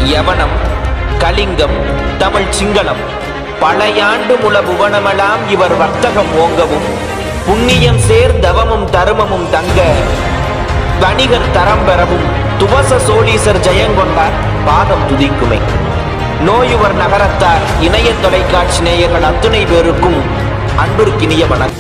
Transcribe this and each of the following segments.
யவனம், கலிங்கம், தமிழ் சிங்களம் பழையாண்டு முள புவனமெல்லாம் இவர் வர்த்தகம் ஓங்கவும் புண்ணியம் சேர் தவமும் தருமமும் தங்க வணிகர் தரம் பெறவும் துவச சோழீசர் ஜெயங்கொண்டார் பாதம் துதிக்குமே. நோயுவர் நகரத்தார் இணைய தொலைக்காட்சி நேயர்கள் அத்துணை பேருக்கும் அன்பிற்கினிய வணக்கம்.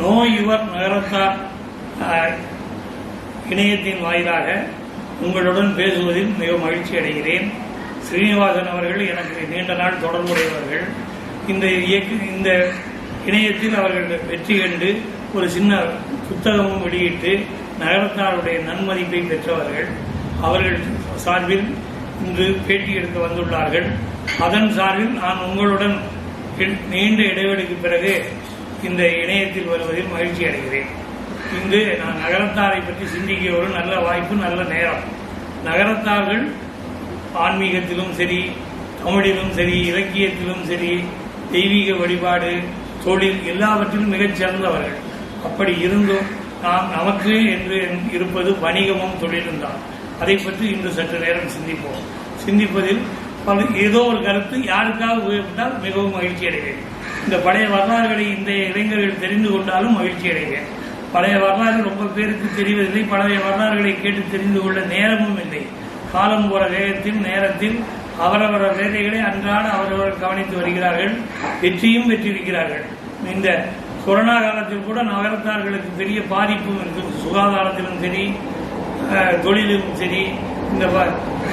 நோயுவர் நகரத்தார் இணையத்தின் வாயிலாக உங்களுடன் பேசுவதில் மிக மகிழ்ச்சி அடைகிறேன். ஸ்ரீனிவாசன் அவர்கள் எனக்கு நீண்ட நாள் தொடர்புடையவர்கள். இந்த இணையத்தில் அவர்கள் வெற்றி கண்டு ஒரு சின்ன புத்தகமும் வெளியிட்டு நகரத்தாருடைய நன்மதிப்பை பெற்றவர்கள். அவர்கள் சார்பில் இன்று பேட்டி எடுக்க வந்துள்ளார்கள். அதன் சார்பில் நான் உங்களுடன் நீண்ட இடைவெளிக்கு பிறகு இந்த இணையத்தில் வருவதில் மகிழ்ச்சி அடைகிறேன். இன்று நான் நகரத்தாரை பற்றி சிந்திக்க ஒரு நல்ல வாய்ப்பு, நல்ல நேரம். நகரத்தார்கள் ஆன்மீகத்திலும் சரி, தமிழிலும் சரி, இலக்கியத்திலும் சரி, தெய்வீக வழிபாடு, தொழில் எல்லாவற்றிலும் மிகச் சிறந்தவர்கள். அப்படி இருந்தும் நமக்கு என்று இருப்பது வணிகமும் தொழிலும் தான். அதை பற்றி இன்று சற்று நேரம் சிந்திப்போம். சிந்திப்பதில் ஏதோ ஒரு கருத்து யாருக்காக உபயோகப்பட்டால் மிகவும் மகிழ்ச்சி அடைவேன். இந்த பழைய வரலாறுகளை இந்த இளைஞர்கள் தெரிந்து கொண்டாலும் மகிழ்ச்சி அடைவேன். பழைய வரலாறு ரொம்ப பேருக்கு தெரிவதில்லை. பழைய வரலாறுகளை கேட்டு தெரிந்து கொள்ள நேரமும் இல்லை. காலம் போற வேகத்தில் நேரத்தில் அவரவர வேலைகளை அன்றாட அவரவர் கவனித்து வருகிறார்கள். வெற்றியும் பெற்றிருக்கிறார்கள். இந்த கொரோனா காலத்தில் கூட நகரத்தார்களுக்கு பெரிய பாதிப்பும் இருக்குது. சுகாதாரத்திலும் சரி, தொழிலும் சரி, இந்த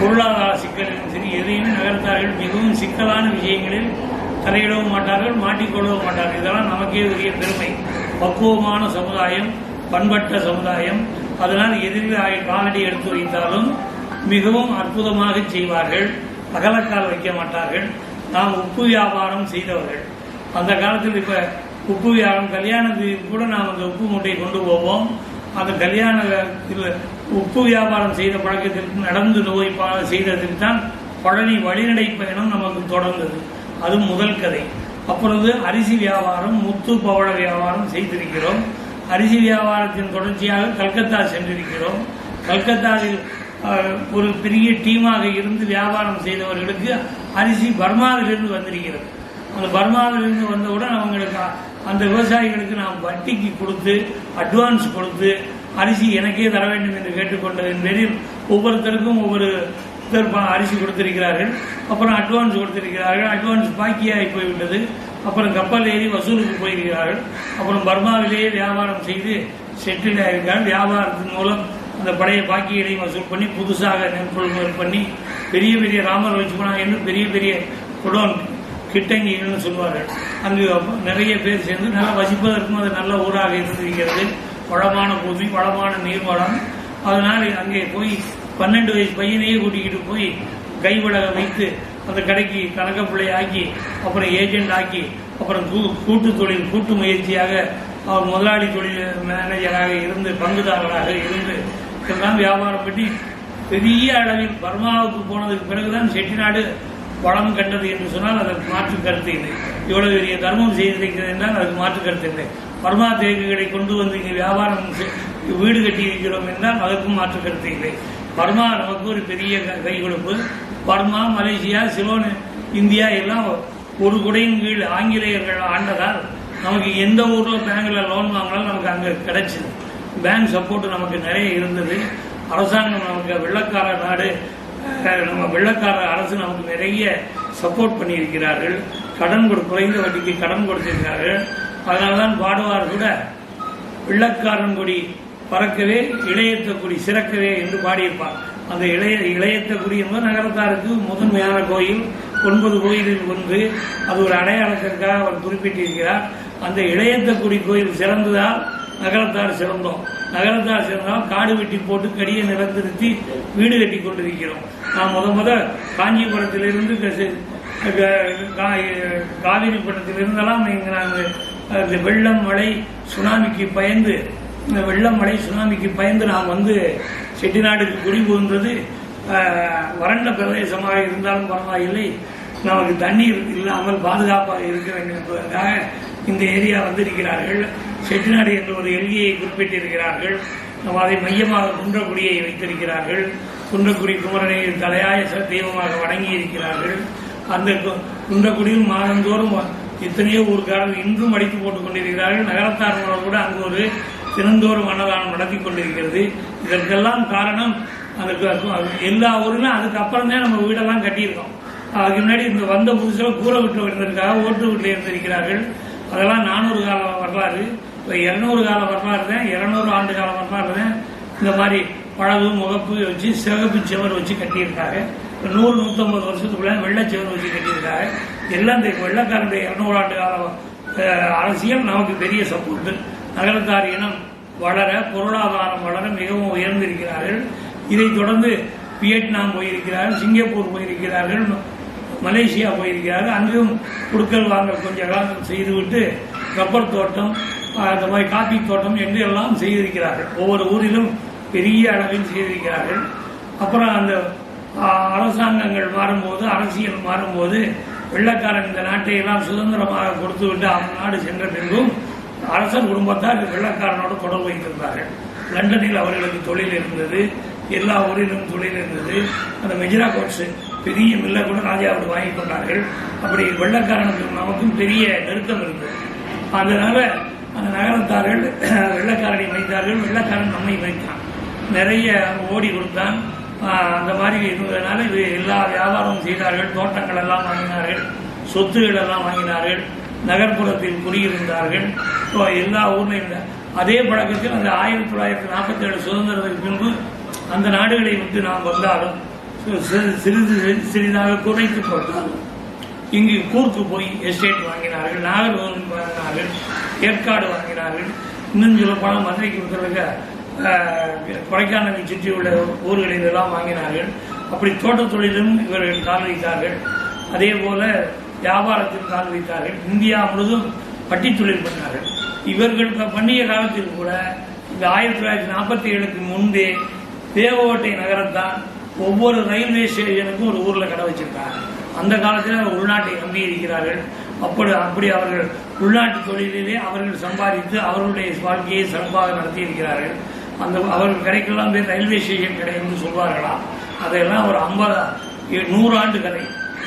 பொருளாதார சிக்கலிலும் சரி, எதையுமே நகரத்தார்கள் மிகவும் சிக்கலான விஷயங்களில் தலையிடவும் மாட்டார்கள், மாட்டிக்கொள்ளவும் மாட்டார்கள். இதெல்லாம் நமக்கே உரிய பெருமை. பக்குவமான சமுதாயம், பண்பட்ட சமுதாயம். அதனால் எதிரில் காலடி எடுத்து வைத்தாலும் மிகவும் அற்புதமாக செய்வார்கள். அகலக்கால் வைக்க மாட்டார்கள். நாம் உப்பு வியாபாரம் செய்தவர்கள். அந்த காலத்தில் இப்ப உப்பு வியாபாரம் கல்யாணத்துக்கு கூட நாம் அந்த உப்பு மூட்டையை கொண்டு போவோம். அந்த கல்யாண உப்பு வியாபாரம் செய்த பழக்கத்திற்கு நடந்து நோய் செய்ததற்கு தான் பழனி வழிநடை பயணம் நமக்கு தொடர்ந்தது. அது முதல் கதை. அப்பொழுது அரிசி வியாபாரம், முத்து பவள வியாபாரம் செய்திருக்கிறோம். அரிசி வியாபாரத்தின் தொடர்ச்சியாக கல்கத்தா சென்றிருக்கிறோம். கல்கத்தாவில் ஒரு பெரிய டீமாக இருந்து வியாபாரம் செய்தவர்களுக்கு அரிசி பர்மாவிலிருந்து வந்திருக்கிறது. அந்த பர்மாவிலிருந்து வந்தவுடன் அவங்களுக்கு அந்த விவசாயிகளுக்கு நாம் வட்டிக்கு கொடுத்து அட்வான்ஸ் கொடுத்து அரிசி எனக்கே தர வேண்டும் என்று கேட்டுக்கொண்டதன் பேரில் ஒவ்வொருத்தருக்கும் ஒவ்வொரு அரிசி கொடுத்திருக்கிறார்கள். அப்புறம் அட்வான்ஸ் கொடுத்திருக்கிறார்கள். அட்வான்ஸ் பாக்கியாகி போய்விட்டது. அப்புறம் கப்பல் ஏறி வசூலுக்கு போயிருக்கிறார்கள். அப்புறம் பர்மாவிலேயே வியாபாரம் செய்து செட்டில் ஆகியிருக்கிறார்கள். வியாபாரத்தின் மூலம் அந்த பழைய பாக்கியையும் வசூல் பண்ணி புதுசாக நெற்பொழுங்குதல் பண்ணி பெரிய பெரிய ராமர் லட்சுமணா என்று பெரிய பெரிய குடோன் கிட்டங்கின்னு சொல்வார்கள். அங்கு நிறைய பேர் சேர்ந்து நல்லா வசிப்பதற்கும் அது நல்ல ஊராக இருந்திருக்கிறது. வளமான பூமி, வளமான நீர்வளம். அதனால் அங்கே போய் 12 வயசு பையனையே கூட்டிக்கிட்டு போய் கைவிடக வைத்து அந்த கடைக்கு கணக்க பிள்ளை ஆக்கி அப்புறம் ஏஜென்ட் ஆக்கி அப்புறம் கூட்டு தொழில் கூட்டு முயற்சியாக அவர் முதலாளி தொழில் மேனேஜராக இருந்து பங்குதாரராக இருந்து இதெல்லாம் வியாபாரம் பண்ணி பெரிய அளவில் பர்மாவுக்கு போனதுக்கு பிறகுதான் செட்டிநாடு வளம் கண்டது என்று சொன்னால் அதற்கு மாற்று கருத்து இல்லை. இவ்வளவு பெரிய தர்மம் செய்திருக்கிறது என்றால் அதுக்கு மாற்று கருத்து இல்லை. பர்மா தேக்குகளை கொண்டு வந்து இங்கே வியாபாரம் வீடு கட்டி இருக்கிறோம் என்றால் அதற்கும் மாற்று கருத்து இல்லை. பர்மா நமக்கு ஒரு பெரிய கை கொடுப்பு. பர்மா, மலேசியா, சிலோன், இந்தியா எல்லாம் ஒரு குடையின் கீழ் ஆங்கிலேயர்கள் ஆண்டதால் நமக்கு எந்த ஊர்ல பேங்க்ல லோன் வாங்கினாலும் நமக்கு அங்கே கிடைச்சது. பேங்க் சப்போர்ட் நமக்கு நிறைய இருந்தது. அரசாங்கம் நமக்கு வெள்ளக்கார நாடு, நம்ம வெள்ளக்கார அரசு நமக்கு நிறைய சப்போர்ட் பண்ணியிருக்கிறார்கள். கடன் குறைந்த வட்டிக்கு கடன் கொடுத்திருக்கிறார்கள். அதனால்தான் பாடுவார் கூட வெள்ளக்காரன் கொடி பறக்கவே இளையத்த குடி சிறக்கவே என்று பாடியிருப்பார். அந்த இளையத்த குடி என்பது நகரத்தாருக்கு முதன்மையான கோயில். 9 கோயிலில் ஒன்று. அது ஒரு அடையாளத்திற்காக அவர் குறிப்பிட்டிருக்கிறார். அந்த இளையத்த குடி கோயில் சிறந்ததால் நகரத்தார் சிறந்தோம். நகரத்தார் சிறந்தால் காடு வெட்டி போட்டு கடியை நிலத்திருத்தி வீடு கட்டி கொண்டிருக்கிறோம். நான் முத காஞ்சிபுரத்திலிருந்து காவிரிப்பட்டினத்திலிருந்தெல்லாம் நாங்கள் வெள்ளம் மழை சுனாமிக்கு பயந்து நாம் வந்து செட்டிநாடுக்கு குடிபுகுந்தது வறண்ட பிரதேசமாக இருந்தாலும் பரவாயில்லை, நமக்கு தண்ணீர் இல்லாமல் பாதுகாப்பாக இருக்க வேண்டும் என்பதற்காக இந்த ஏரியா வந்திருக்கிறார்கள். செட்டிநாடு என்ற ஒரு எல்கையை குறிப்பிட்டிருக்கிறார்கள். அதை மையமாக குன்றக்குடியை வைத்திருக்கிறார்கள். குன்றக்குடி குமரனை தலையாய தெய்வமாக வணங்கி இருக்கிறார்கள். அந்த குன்றக்குடியில் மாதந்தோறும் எத்தனையோ ஊருக்காரர்கள் இன்றும் அடித்து போட்டுக் கொண்டிருக்கிறார்கள். நகரத்தார் கூட அங்கு ஒரு தினந்தோறும் அன்னதானம் நடத்தி கொண்டிருக்கிறது. இதற்கெல்லாம் காரணம் எல்லா ஊரிலும் அதுக்கப்புறம் தான் நம்ம வீடெல்லாம் கட்டியிருக்கோம். அதுக்கு முன்னாடி இந்த வந்த புதுசில் கூரை விட்டு இருந்திருக்காங்க, ஓட்டு வீட்டில் இருந்திருக்கிறார்கள். அதெல்லாம் 400 கால வரலாறு. இப்போ 200 கால வரலாறு தான், 200 ஆண்டு கால வரலாறு தான். இந்த மாதிரி பழகு முகப்பு வச்சு சிவப்பு செவர் வச்சு கட்டியிருக்காங்க. 100-150 வருஷத்துக்குள்ள வெள்ளச்செவர் வச்சு கட்டியிருக்காங்க. எல்லாம் இந்த வெள்ளக்காரனுடைய 200 ஆண்டு கால அரசியல் நமக்கு பெரிய சப்போர்ட்டு. நகரத்தார் இனம் வளர, பொருளாதாரம் வளர மிகவும் உயர்ந்திருக்கிறார்கள். இதைத் தொடர்ந்து வியட்நாம் போயிருக்கிறார்கள், சிங்கப்பூர் போயிருக்கிறார்கள், மலேசியா போயிருக்கிறார்கள். அங்கும் குடுக்கல் வாங்கல் கொஞ்சம் காலம் செய்துவிட்டு ரப்பர் தோட்டம், அந்த மாதிரி காபி தோட்டம் என்று எல்லாம் செய்திருக்கிறார்கள். ஒவ்வொரு ஊரிலும் பெரிய அளவில் செய்திருக்கிறார்கள். அப்புறம் அந்த அரசாங்கங்கள் மாறும்போது, அரசியல் மாறும்போது, வெள்ளக்காரன் இந்த நாட்டை எல்லாம் சுதந்திரமாக கொடுத்துவிட்டு அவன் நாடு சென்ற பின்பும் அரசர் குடும்பத்தார் வெள்ளக்காரனோடு தொடர்பு வைத்திருந்தார்கள். லண்டனில் அவர்களுக்கு தொழில் இருந்தது, எல்லா ஊரிலும் தொழில் இருந்தது. அந்த மெஜிரா கோட்ஸ் பெரிய மில்ல கூட ராஜாவோடு வாங்கி கொண்டார்கள். அப்படி வெள்ளக்காரனுக்கு நமக்கும் பெரிய நெருக்கம் இருந்தது. அதனால அந்த நகரத்தார்கள் வெள்ளக்காரனை வைத்தார்கள், வெள்ளக்காரன் நம்மை வைத்தான், நிறைய ஓடி கொடுத்தான். அந்த மாதிரி இருந்ததுனால எல்லா வியாபாரமும் செய்தார்கள். தோட்டங்கள் எல்லாம் வாங்கினார்கள், சொத்துகள் எல்லாம் வாங்கினார்கள், நகர்ப்புறத்தில் குடியிருந்தார்கள். எல்லா ஊர்லையும் அதே பழக்கத்தில் அந்த 1947 சுதந்திரத்துக்கு பின்பு அந்த நாடுகளை விட்டு நாம் வந்தாலும் சிறிது சிறிதாக குறைத்து போட்டாலும் இங்கு கூர்க்கு போய் எஸ்டேட் வாங்கினார்கள், நாகர்கோவில் வாங்கினார்கள், ஏற்காடு வாங்கினார்கள். இன்னும் சொல்ல போனால் மதுரைக்கு உத்தரவுக கொடைக்கானலை சுற்றியுள்ள ஊர்களில் எல்லாம் வாங்கினார்கள். அப்படி தோட்ட தொழிலும் இவர்கள் கால் வைத்தார்கள். அதே போல வியாபாரத்தில் கால் வைத்தார்கள். இந்தியா முழுவதும் பட்டி தொழில் பண்ணார்கள். இவர்கள் பண்ணிய காலத்தில் கூட இந்த 1947க்கு முன்பே தேவகோட்டை நகரத்தான் ஒவ்வொரு ரயில்வே ஸ்டேஷனுக்கும் ஒரு ஊர்ல கடை வச்சிருக்காங்க. அந்த காலத்தில் உள்நாட்டை நம்பி இருக்கிறார்கள். அப்படி அவர்கள் உள்நாட்டு தொழிலிலே அவர்கள் சம்பாதித்து அவர்களுடைய வாழ்க்கையை சிறப்பாக நடத்தி இருக்கிறார்கள். அந்த அவர்கள் கடைக்கெல்லாம் பேர் ரயில்வே ஸ்டேஷன் கடை என்று சொல்வார்களா? அதையெல்லாம் ஒரு 100 ஆண்டு கதை.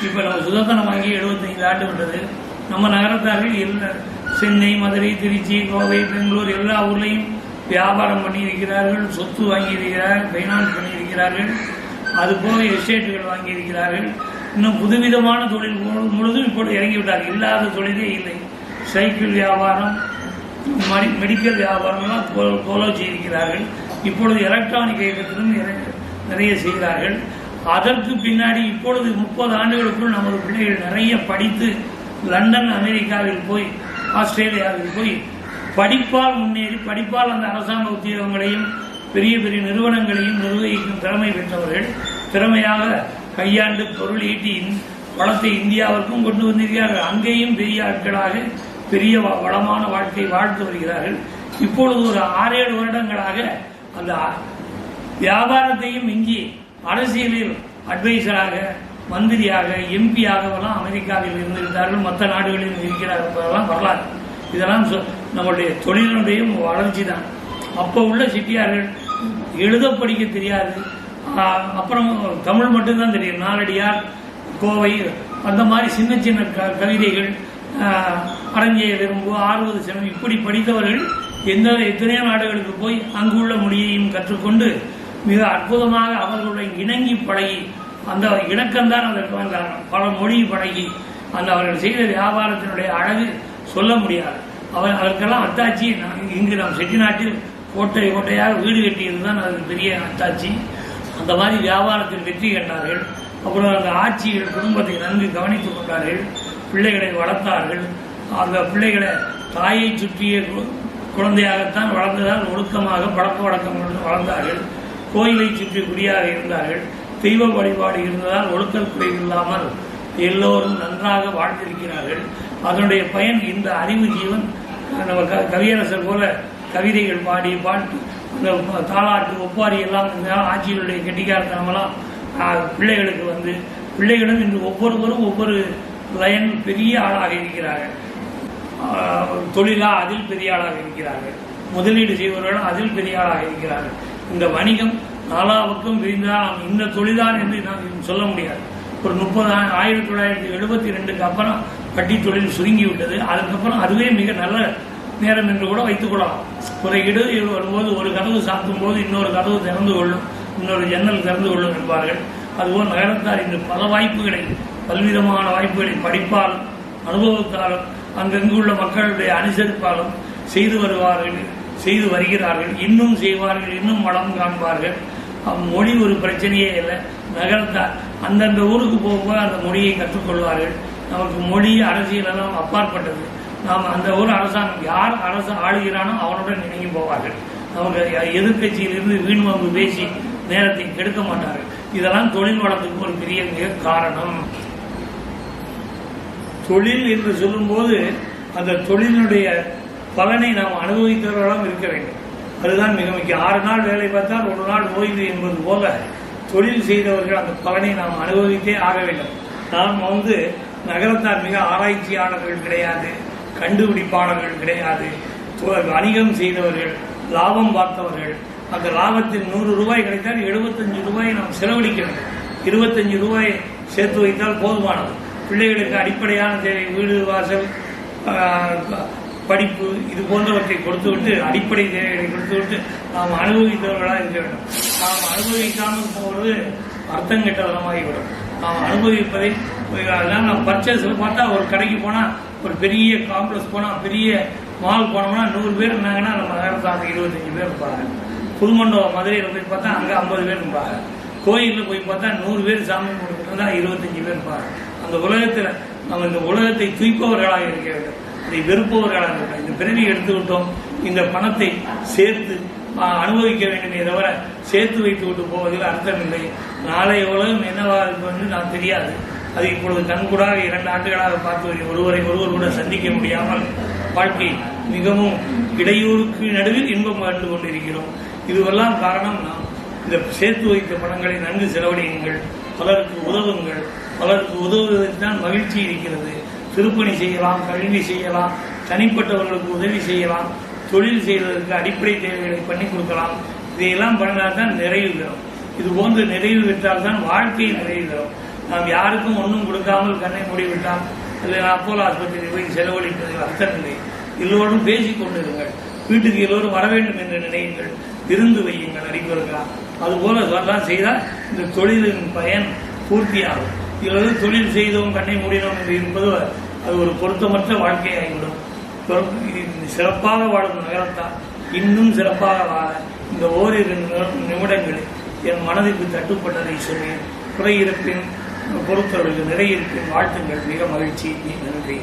இப்ப நம்ம சுதந்திரம் வாங்கி 75 ஆண்டு விட்டது. நம்ம நகரத்தார்கள் எல்லா சென்னை, மதுரை, திருச்சி, கோவை, பெங்களூர் எல்லா ஊர்லையும் வியாபாரம் பண்ணியிருக்கிறார்கள், சொத்து வாங்கியிருக்கிறார்கள், ஃபைனான்ஸ் பண்ணியிருக்கிறார்கள். அதுபோக எஸ்டேட்டுகள் வாங்கியிருக்கிறார்கள். இன்னும் புதுவிதமான தொழில் முழுதும் இப்பொழுது இறங்கிவிட்டார்கள். இல்லாத தொழிலே இல்லை. சைக்கிள் வியாபாரம், மெடிக்கல் வியாபாரம்லாம் ஃபாலோ செய்திருக்கிறார்கள். இப்பொழுது எலக்ட்ரானிக் இயக்கத்திலும் நிறைய செய்கிறார்கள். அதற்கு பின்னாடி இப்பொழுது 30 ஆண்டுகளுக்குள் நமது பிள்ளைகள் நிறைய படித்து லண்டன், அமெரிக்காவில் போய், ஆஸ்திரேலியாவில் போய் படிப்பால் முன்னேறி, படிப்பால் அந்த அரசாங்க உத்தியோகங்களையும் பெரிய பெரிய நிறுவனங்களையும் நிர்வகிக்கும் திறமை பெற்றவர்கள். திறமையாக கையாண்டு பொருள் ஈட்டி வளத்தை இந்தியாவிற்கும் கொண்டு வந்திருக்கிறார்கள். அங்கேயும் பெரிய ஆட்களாக பெரிய வளமான வாழ்க்கை வாழ்த்து வருகிறார்கள். இப்பொழுது ஒரு 6-7 வருடங்களாக அந்த வியாபாரத்தையும் மிஞ்சி அரசியலில் அட்வைசராக, மந்திரியாக, எம்பியாகவெல்லாம் அமெரிக்காவில் இருந்திருக்கிறார்கள். மற்ற நாடுகளில் இருக்கிறார்கள். வரலாறு இதெல்லாம் நம்மளுடைய தொழிலுடைய வளர்ச்சி தான். அப்போ உள்ள சிட்டியார்கள் எழுத படிக்க தெரியாது. அப்புறம் தமிழ் மட்டும்தான் தெரியும். நாலடியார், கோவை, அந்த மாதிரி சின்ன சின்ன கவிதைகள், அரஞ்செய்ய விரும்பு, 60 சினம், இப்படி படித்தவர்கள் எத்தனையோ நாடுகளுக்கு போய் அங்குள்ள மொழியையும் கற்றுக்கொண்டு மிக அற்புதமாக அவர்களுடைய இணங்கி பழகி, அந்த இணக்கம்தான் அதற்கு வந்தாங்க. பல மொழி பழகி அந்த அவர்கள் செய்த வியாபாரத்தினுடைய அழகு சொல்ல முடியாது. அதற்கெல்லாம் அத்தாட்சி இங்கு நாம் செட்டிநாட்டில் கோட்டையாக வீடு கட்டியதுதான் அதுக்கு பெரிய அத்தாட்சி. அந்த மாதிரி வியாபாரத்தில் வெற்றி கண்டார்கள். அப்புறம் அந்த ஆட்சிகள் குடும்பத்தை நன்கு கவனித்துக் கொண்டார்கள். பிள்ளைகளை வளர்த்தார்கள். அந்த பிள்ளைகளை தாயை சுற்றிய குழந்தையாகத்தான் வளர்ந்ததால் ஒழுக்கமாக பழக்க வழக்கங்களுடன் வளர்ந்தார்கள். கோயிலை சுற்றி குடியாக இருந்தார்கள். தெய்வ வழிபாடு இருந்ததால் ஒழுக்க குறைவு இல்லாமல் எல்லோரும் நன்றாக வாழ்ந்திருக்கிறார்கள். அதனுடைய பயன் இந்த அறிவு ஜீவன் நம்ம கவியரசர் போல கவிதைகள் பாடி பாட்டு, தாளாட்டு, ஒப்பாரி எல்லாம் ஆட்சிகளுடைய கெட்டிக்காரத்தனமெல்லாம் பிள்ளைகளுக்கு பிள்ளைகளும் இன்று ஒவ்வொருவரும் ஒவ்வொரு லைன் பெரிய ஆளாக இருக்கிறார்கள். தொழிலா அதில் பெரிய ஆளாக இருக்கிறார்கள். முதலீடு செய்பவர்களும் அதில் பெரிய ஆளாக இருக்கிறார்கள். இந்த வணிகம் நாலாவுக்கும் விரிந்தால் இந்த தொழிலார் என்று நாம் சொல்ல முடியாது. ஒரு 1972 அப்புறம் வட்டி தொழில் சுருங்கிவிட்டது. அதுக்கப்புறம் அதுவே மிக நல்ல நேரம் என்று கூட வைத்துக் கொள்ளலாம். ஒரு இடையூறு வரும்போது ஒரு கதவு சாத்தும் போது இன்னொரு கதவு திறந்து கொள்ளும், இன்னொரு ஜன்னல் திறந்து கொள்ளும் என்பார்கள். அதுபோல் நகரத்தார் இன்று பல வாய்ப்புகளை, பல்விதமான வாய்ப்புகளை படிப்பாலும் அனுபவத்தாலும் அங்கங்குள்ள மக்களுடைய அனுசரிப்பாலும் செய்து வருகிறார்கள். இன்னும் செய்வார்கள், இன்னும் வளம் காண்பார்கள். மொழி ஒரு பிரச்சனையே இல்லை. நகரத்தார் அந்தந்த ஊருக்கு போகும்போது அந்த மொழியை கற்றுக்கொள்வார்கள். நமக்கு மொழி அரசியலெல்லாம் அப்பாற்பட்டது. நாம் அந்த ஊர் அரசாங்கம் யார் அரசு ஆளுகிறானோ அவனுடன் இணங்கி போவார்கள். நமக்கு எதிர்கட்சியிலிருந்து வீண்வம்பு பேசி நேரத்தை கெடுக்க மாட்டார்கள். இதெல்லாம் தொழில் வளத்துக்கு ஒரு பெரிய மிக காரணம். தொழில் என்று சொல்லும்போது அந்த தொழிலுடைய பலனை நாம் அனுபவித்தவர்களும் இருக்க வேண்டும். அதுதான் மிக முக்கியம். 6 நாள் வேலை பார்த்தால் 1 நாள் ஓய்வு என்பது போல தொழில் செய்தவர்கள் அந்த பலனை நாம் அனுபவித்தே ஆக வேண்டும். நாம் நகரத்தார் மிக ஆராய்ச்சியாளர்கள் கிடையாது, கண்டுபிடிப்பாளர்கள் கிடையாது. வணிகம் செய்தவர்கள், லாபம் பார்த்தவர்கள். அந்த லாபத்தில் 100 ரூபாய் கிடைத்தால் 75 ரூபாயை நாம் செலவழிக்க வேண்டும். 25 ரூபாயை சேர்த்து வைத்தால் போதுமானது. பிள்ளைகளுக்கு அடிப்படையான தேவை, வீடு வாசல், படிப்பு, இது போன்றவற்றை கொடுத்துவிட்டு, அடிப்படை தேவைகளை கொடுத்துவிட்டு நாம் அனுபவித்தவர்களாக இருக்க வேண்டும். நாம் அனுபவிக்காமல் போவது அர்த்தம் கெட்டதனமாகிவிடும். நாம் அனுபவிப்பதை நாம் பர்ச்சேஸ் பார்த்தா ஒரு கடைக்கு போனால், ஒரு பெரிய காம்ப்ளெக்ஸ் போனால், பெரிய மால் போனோம்னா 100 பேர் இருந்தாங்கன்னா நம்ம நகரத்தாங்க 25 பேர் இருப்பாங்க. புதுமண்டபம் மதுரையில் போய் பார்த்தா அங்கே 50 பேர் இருப்பாங்க. கோயிலில் போய் பார்த்தா 100 பேர் சாமி கொடுத்துருந்தா 25 பேர் இருப்பாங்க. அந்த உலகத்தில் நம்ம இந்த உலகத்தை தூய்ப்பவர்களாக இருக்க வேண்டும், இதை வெறுப்பவர்களாக இருக்க வேண்டும். இந்த பிறவி எடுத்துவிட்டோம், இந்த பணத்தை சேர்த்து அனுபவிக்க வேண்டுமே தவிர சேர்த்து வைத்து விட்டு போவதில் அர்த்தமில்லை. நாளைய உலகம் என்னவாக இருக்கும் நான் தெரியாது. அது இப்பொழுது கண்கூடாக 2 ஆண்டுகளாக பார்த்து ஒருவரை ஒருவர் கூட சந்திக்க முடியாமல் வாழ்க்கை மிகவும் இடையூறுக்கு நடுவில் இன்பம் கண்டு கொண்டிருக்கிறோம். இதுவெல்லாம் காரணம் நாம் இந்த சேர்த்து வைத்த பணங்களை நன்கு செலவழியுங்கள், பலருக்கு உதவுங்கள். பலருக்கு உதவுவதற்கு தான் மகிழ்ச்சி இருக்கிறது. திருப்பணி செய்யலாம், கல்வி செய்யலாம், தனிப்பட்டவர்களுக்கு உதவி செய்யலாம், தொழில் செய்வதற்கு அடிப்படை தேவைகளை பண்ணி கொடுக்கலாம். இதையெல்லாம் பண்ணினால் தான் நிறைவு பெறும். இது போன்று நிறைவு பெற்றால் தான் வாழ்க்கை நிறைவு பெறும். நாம் யாருக்கும் ஒன்றும் கொடுக்காமல் கண்ணை மூடிவிட்டால் இல்லை அப்போலோ ஆஸ்பத்திரியில் போய் செலவழிப்பதில் அர்த்தமில்லை. எல்லோரும் பேசிக் கொண்டிருங்கள். வீட்டுக்கு எல்லோரும் வர வேண்டும் என்று நினையுங்கள், விருந்து வையுங்கள் அடிப்பதற்காக. அதுபோல எல்லாம் செய்தால் இந்த தொழிலின் பயன் பூர்த்தியாகும். இல்லது தொழில் செய்தோம் கண்ணை மூடினோம் என்று இருப்பது அது ஒரு பொருத்தமற்ற வாழ்க்கையாகிவிடும். சிறப்பாக வாழும் நகரத்தால் இன்னும் சிறப்பாக வாழ இந்த ஓரிரு நிமிடங்களில் என் மனதிற்கு தட்டுப்பட்டதை சொன்னேன். குறையிருப்பின் பொறுத்தவர்களுக்கு நிறையிருப்பின் வாழ்த்துங்கள். மிக மகிழ்ச்சி. நன்றி.